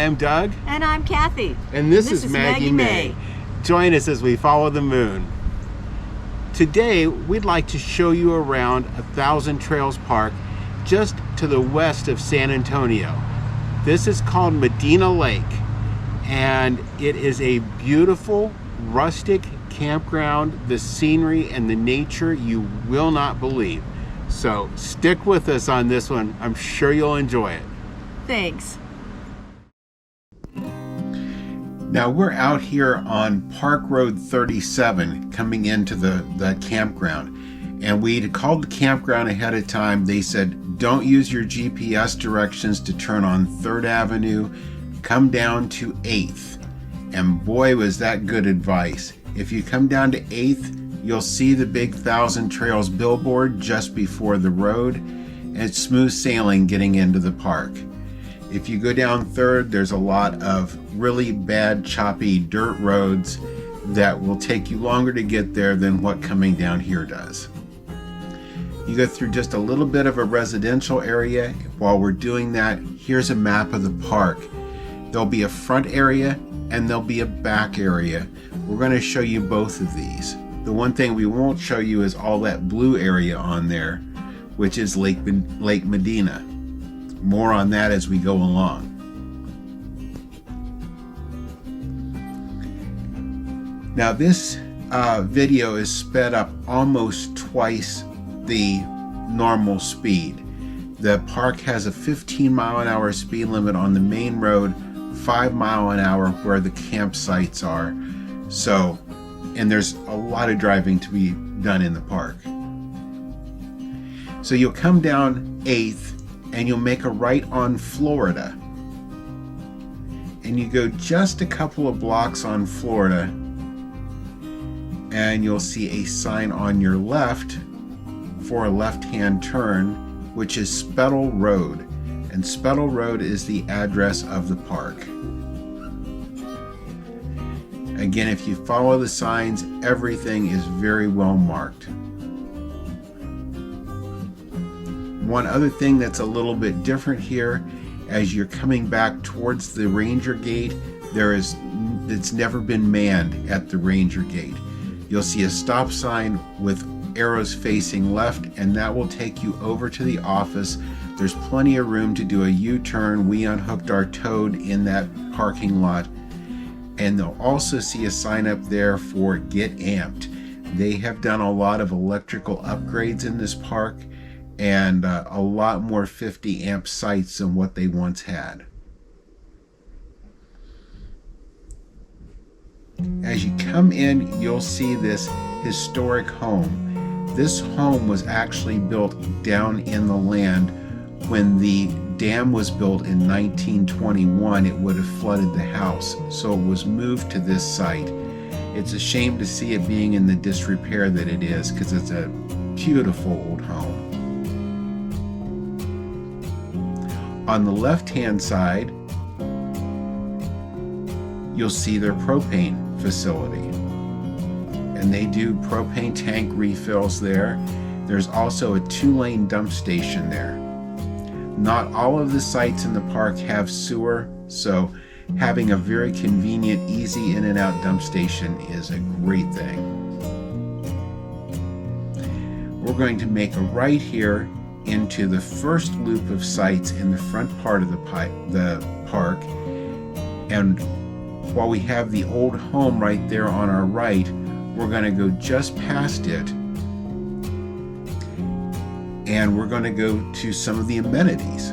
Hi, I'm Doug. And I'm Cathy. And this is Maggie Mae. Join us as we follow the moon. Today, we'd like to show you around 1,000 Trails Park just to the west of San Antonio. This is called Medina Lake, and it is a beautiful, rustic campground. The scenery and the nature you will not believe. So stick with us on this one. I'm sure you'll enjoy it. Thanks. Now we're out here on Park Road 37 coming into the campground, and we called the campground ahead of time. They said don't use your GPS directions to turn on 3rd Avenue, come down to 8th. And boy, was that good advice. If you come down to 8th, you'll see the big 1,000 Trails billboard just before the road, and it's smooth sailing getting into the park. If you go down 3rd, there's a lot of really bad, choppy dirt roads that will take you longer to get there than what coming down here does. You go through just a little bit of a residential area. While we're doing that, here's a map of the park. There'll be a front area and there'll be a back area. We're going to show you both of these. The one thing we won't show you is all that blue area on there, which is Lake Medina. More on that as we go along. Now this video is sped up almost twice the normal speed. The park has a 15-mile-an-hour speed limit on the main road, 5-mile-an-hour where the campsites are. So, and there's a lot of driving to be done in the park. So you'll come down 8th and you'll make a right on Florida. And you go just a couple of blocks on Florida and you'll see a sign on your left for a left-hand turn, which is Spettle Road. And Spettle Road is the address of the park. Again, if you follow the signs, everything is very well marked. One other thing that's a little bit different here, as you're coming back towards the Ranger Gate, it's never been manned at the Ranger Gate. You'll see a stop sign with arrows facing left, and that will take you over to the office. There's plenty of room to do a U-turn. We unhooked our toad in that parking lot. And they'll also see a sign up there for Get Amped. They have done a lot of electrical upgrades in this park, and a lot more 50 amp sites than what they once had. As you come in, you'll see this historic home. This home was actually built down in the land. When the dam was built in 1921, it would have flooded the house, so it was moved to this site. It's a shame to see it being in the disrepair that it is, because it's a beautiful old home. On the left-hand side, you'll see their propane facility. And they do propane tank refills there. There's also a 2-lane dump station there. Not all of the sites in the park have sewer, so having a very convenient, easy in and out dump station is a great thing. We're going to make a right here into the first loop of sites in the front part of the park, and while we have the old home right there on our right, we're going to go just past it and we're going to go to some of the amenities.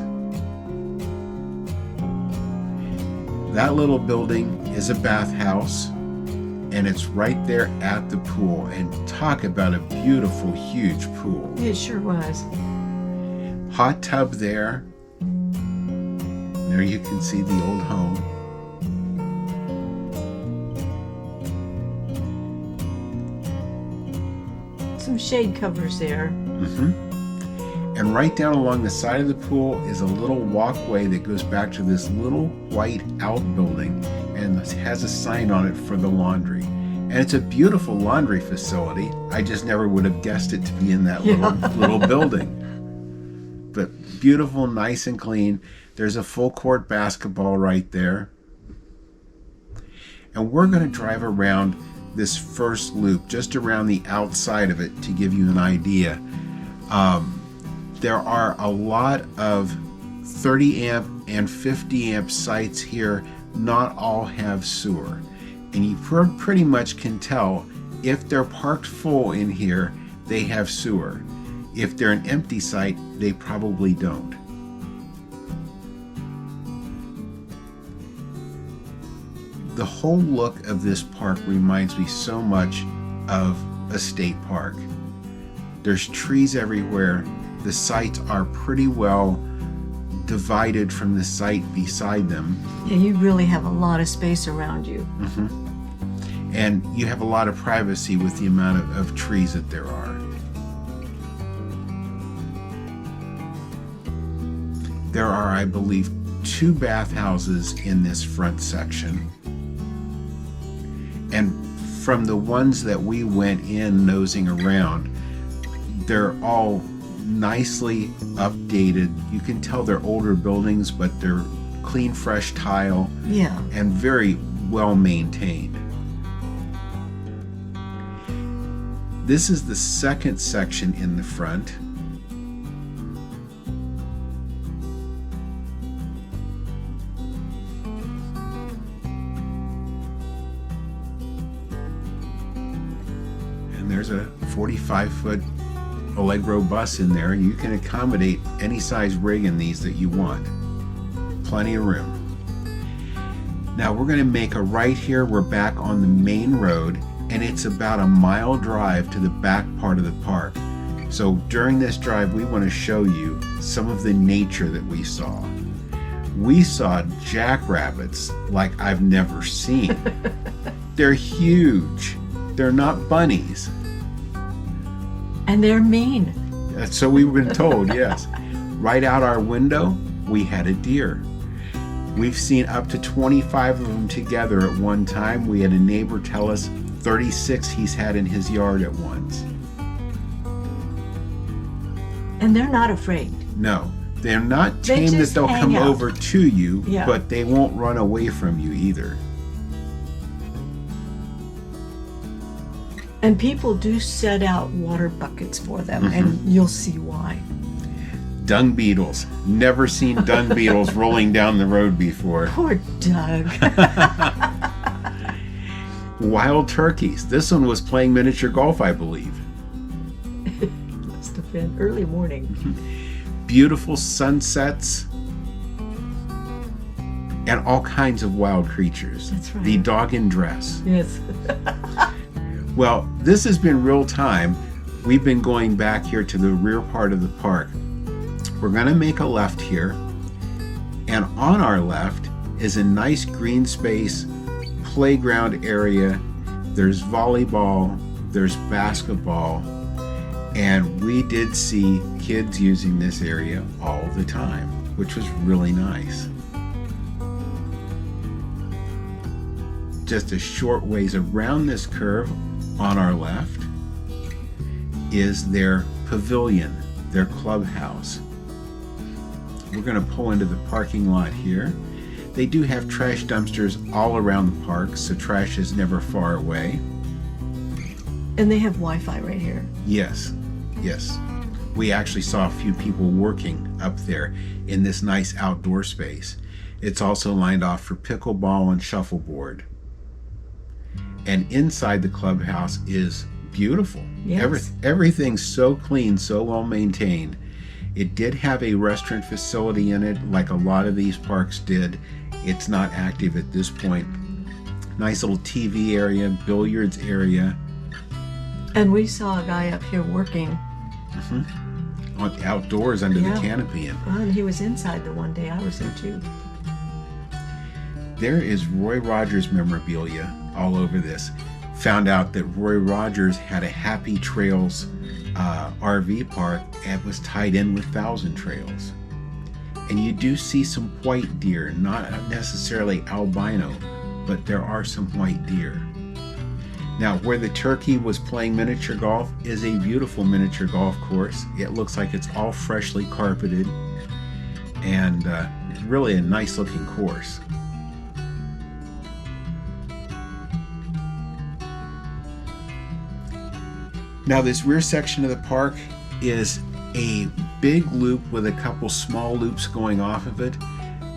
That little building is a bathhouse, and it's right there at the pool, and talk about a beautiful, huge pool. It sure was. Hot tub there. There you can see the old home. Some shade covers there. And right down along the side of the pool is a little walkway that goes back to this little white outbuilding, and it has a sign on it for the laundry. And it's a beautiful laundry facility. I just never would have guessed it to be in that little building. But beautiful, nice and clean. There's a full court basketball right there. And we're going to drive around this first loop, just around the outside of it, to give you an idea. There are a lot of 30 amp and 50 amp sites here. Not all have sewer. And you pretty much can tell if they're parked full in here, they have sewer. If they're an empty site, they probably don't. The whole look of this park reminds me so much of a state park. There's trees everywhere. The sites are pretty well divided from the site beside them. Yeah, you really have a lot of space around you. And you have a lot of privacy with the amount of trees that there are. There are, I believe, 2 bathhouses in this front section. And from the ones that we went in nosing around, they're all nicely updated. You can tell they're older buildings, but they're clean, fresh tile. Yeah. And very well maintained. This is the second section in the front. And there's a 45-foot Allegro bus in there. You can accommodate any size rig in these that you want. Plenty of room. Now we're going to make a right here. We're back on the main road, and it's about a mile drive to the back part of the park. So during this drive, we want to show you some of the nature that we saw. We saw jackrabbits like I've never seen. They're huge. They're not bunnies. And they're mean. So we've been told, yes. Right out our window, we had a deer. We've seen up to 25 of them together at one time. We had a neighbor tell us 36 he's had in his yard at once. And they're not afraid. No, they're not tame that they'll come over to you, but they won't run away from you either. And people do set out water buckets for them, and you'll see why. Dung beetles. Never seen dung beetles rolling down the road before. Poor Doug. Wild turkeys. This one was playing miniature golf, I believe. Must have been early morning. Beautiful sunsets. And all kinds of wild creatures. That's right. The dog in dress. Yes. Well, this has been real time. We've been going back here to the rear part of the park. We're going to make a left here. And on our left is a nice green space playground area. There's volleyball, there's basketball, and we did see kids using this area all the time, which was really nice. Just a short ways around this curve on our left is their pavilion, their clubhouse. We're going to pull into the parking lot here. They do have trash dumpsters all around the park, so trash is never far away. And they have Wi-Fi right here. Yes, yes. We actually saw a few people working up there in this nice outdoor space. It's also lined off for pickleball and shuffleboard. And inside the clubhouse is beautiful. Yes. Everything's so clean, so well maintained. It did have a restaurant facility in it, like a lot of these parks did. It's not active at this point. Nice little TV area, billiards area. And we saw a guy up here working. On outdoors under the canopy. And he was inside the one day I was there too. There is Roy Rogers memorabilia all over this. Found out that Roy Rogers had a Happy Trails RV park and was tied in with Thousand Trails. And you do see some white deer, not necessarily albino, but there are some white deer. Now, where the turkey was playing miniature golf is a beautiful miniature golf course. It looks like it's all freshly carpeted, and really a nice looking course. Now this rear section of the park is a big loop with a couple small loops going off of it.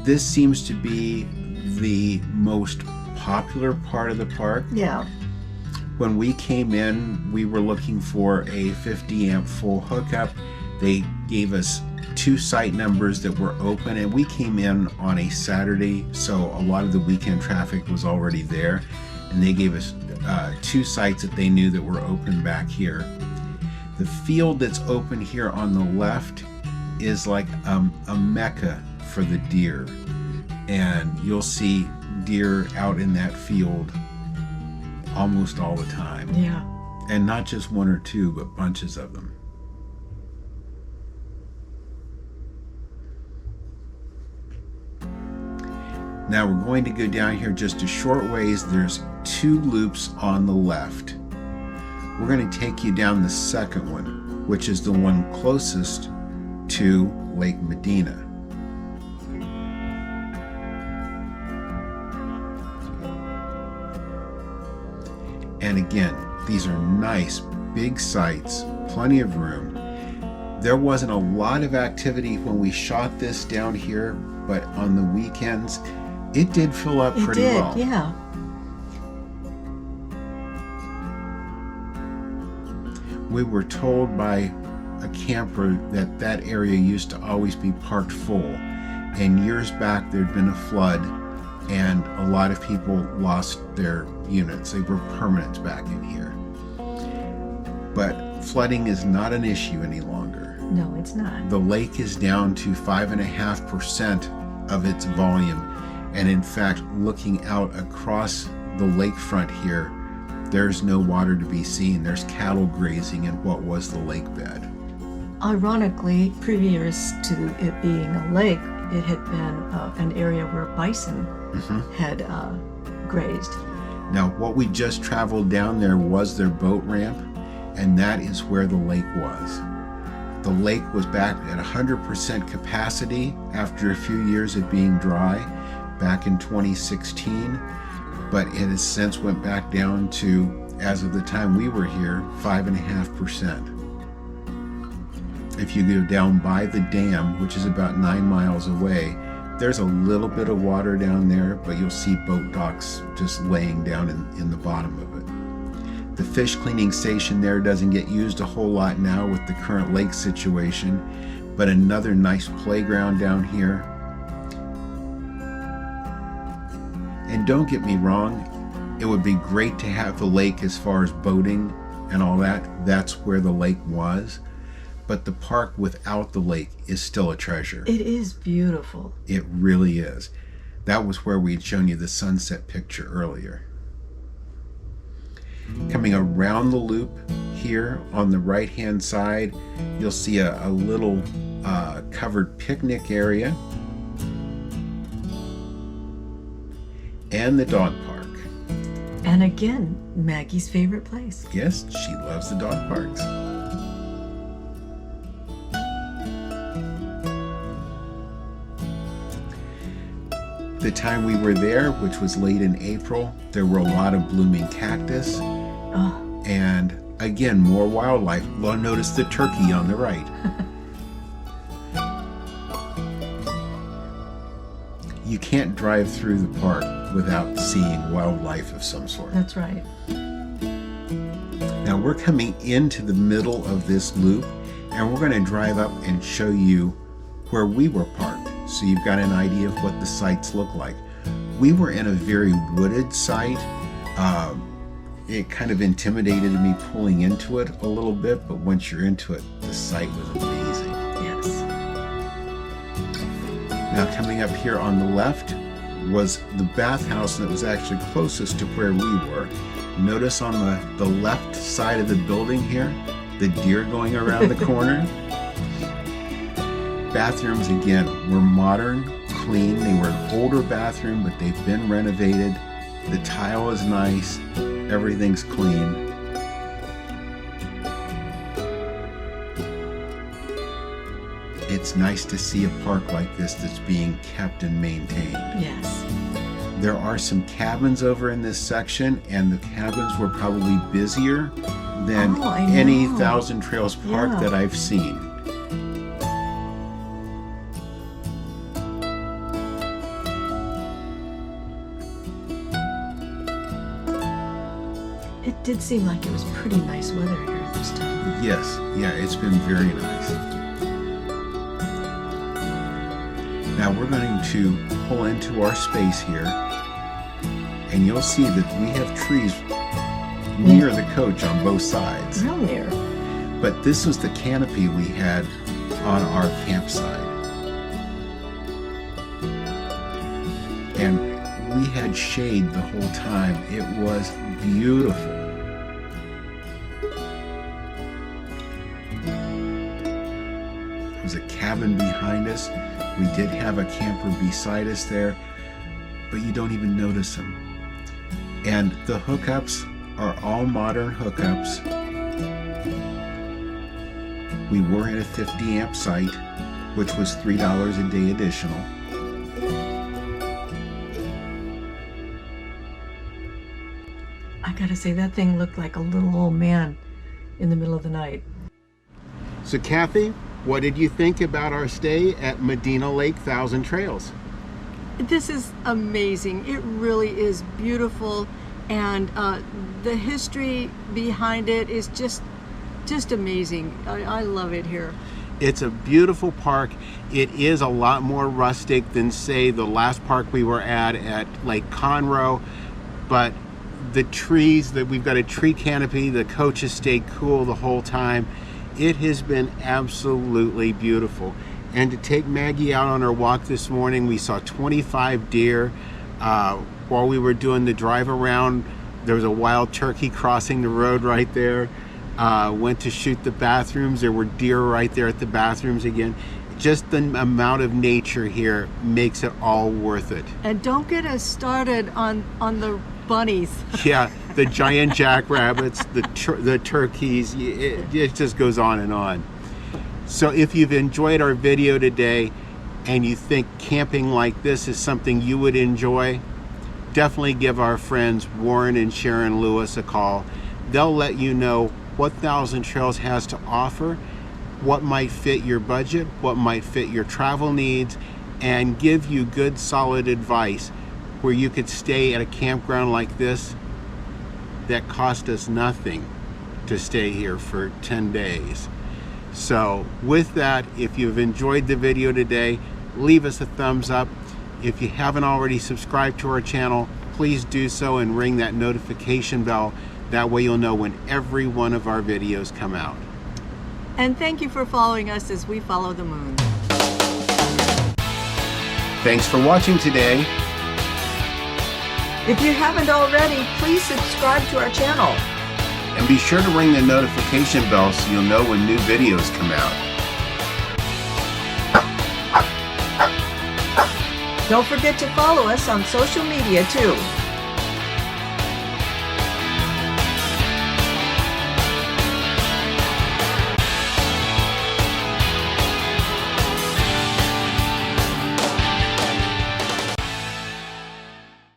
This seems to be the most popular part of the park. Yeah. When we came in, we were looking for a 50 amp full hookup. They gave us 2 site numbers that were open, and we came in on a Saturday, so a lot of the weekend traffic was already there, and they gave us 2 sites that they knew that were open back here. The field that's open here on the left is like a mecca for the deer, and you'll see deer out in that field almost all the time. Yeah. And not just 1 or 2, but bunches of them. Now we're going to go down here just a short ways. There's 2 loops on the left. We're going to take you down the second one, which is the one closest to Lake Medina. And again, these are nice big sites, plenty of room. There wasn't a lot of activity when we shot this down here, but on the weekends it did fill up pretty well. Yeah. We were told by a camper that that area used to always be parked full, and years back there'd been a flood and a lot of people lost their units. They were permanent back in here. But flooding is not an issue any longer. No, it's not. The lake is down to 5.5% of its volume, and in fact, looking out across the lakefront here, there's no water to be seen. There's cattle grazing in what was the lake bed. Ironically, previous to it being a lake, it had been an area where bison had grazed. Now, what we just traveled down there was their boat ramp, and that is where the lake was. The lake was back at 100% capacity after a few years of being dry back in 2016, but it has since went back down to, as of the time we were here, 5.5%. If you go down by the dam, which is about 9 miles away, there's a little bit of water down there, but you'll see boat docks just laying down in the bottom of it. The fish cleaning station there doesn't get used a whole lot now with the current lake situation, but another nice playground down here. And don't get me wrong, it would be great to have the lake as far as boating and all that. That's where the lake was. But the park without the lake is still a treasure. It is beautiful. It really is. That was where we had shown you the sunset picture earlier. Coming around the loop here on the right hand side, you'll see a little covered picnic area and the dog park. And again, Maggie's favorite place. Yes, she loves the dog parks. The time we were there, which was late in April, there were a lot of blooming cactus. Oh. And again, more wildlife. Well, notice the turkey on the right. You can't drive through the park without seeing wildlife of some sort. That's right. Now we're coming into the middle of this loop, and we're going to drive up and show you where we were parked, so you've got an idea of what the sites look like. We were in a very wooded site. It kind of intimidated me pulling into it a little bit, but once you're into it, the site was amazing. Yes. Now coming up here on the left was the bathhouse that was actually closest to where we were. Notice on the left side of the building here, the deer going around the corner. Bathrooms, again, were modern, clean. They were an older bathroom, but they've been renovated. The tile is nice. Everything's clean. It it's nice to see a park like this that's being kept and maintained. Yes. There are some cabins over in this section, and the cabins were probably busier than any Thousand Trails park that I've seen. It did seem like it was pretty nice weather here this time. Yes, yeah, it's been very nice. Now we're going to pull into our space here, and you'll see that we have trees near the coach on both sides. Real near. But this was the canopy we had on our campsite. And we had shade the whole time. It was beautiful. There was a cabin behind us. We did have a camper beside us there, but you don't even notice them. And the hookups are all modern hookups. We were in a 50 amp site, which was $3 a day additional. I gotta say, that thing looked like a little old man in the middle of the night. So Cathy, what did you think about our stay at Medina Lake Thousand Trails? This is amazing. It really is beautiful, and the history behind it is just amazing. I love it here. It's a beautiful park. It is a lot more rustic than, say, the last park we were at Lake Conroe, but the trees, that we've got a tree canopy, the coach has stayed cool the whole time. It has been absolutely beautiful. And to take Maggie out on her walk this morning, we saw 25 deer. While we were doing the drive around, there was a wild turkey crossing the road right there. Went to shoot the bathrooms. There were deer right there at the bathrooms again. Just the amount of nature here makes it all worth it. And don't get us started on the bunnies. Yeah, the giant jackrabbits, the turkeys, it just goes on and on. So if you've enjoyed our video today and you think camping like this is something you would enjoy, definitely give our friends Warren and Sharon Lewis a call. They'll let you know what Thousand Trails has to offer, what might fit your budget, what might fit your travel needs, and give you good solid advice where you could stay at a campground like this that cost us nothing to stay here for 10 days. So with that, if you've enjoyed the video today, leave us a thumbs up. If you haven't already subscribed to our channel, please do so and ring that notification bell. That way you'll know when every one of our videos come out. And thank you for following us as we follow the moon. Thanks for watching today. If you haven't already, please subscribe to our channel. And be sure to ring the notification bell so you'll know when new videos come out. Don't forget to follow us on social media too.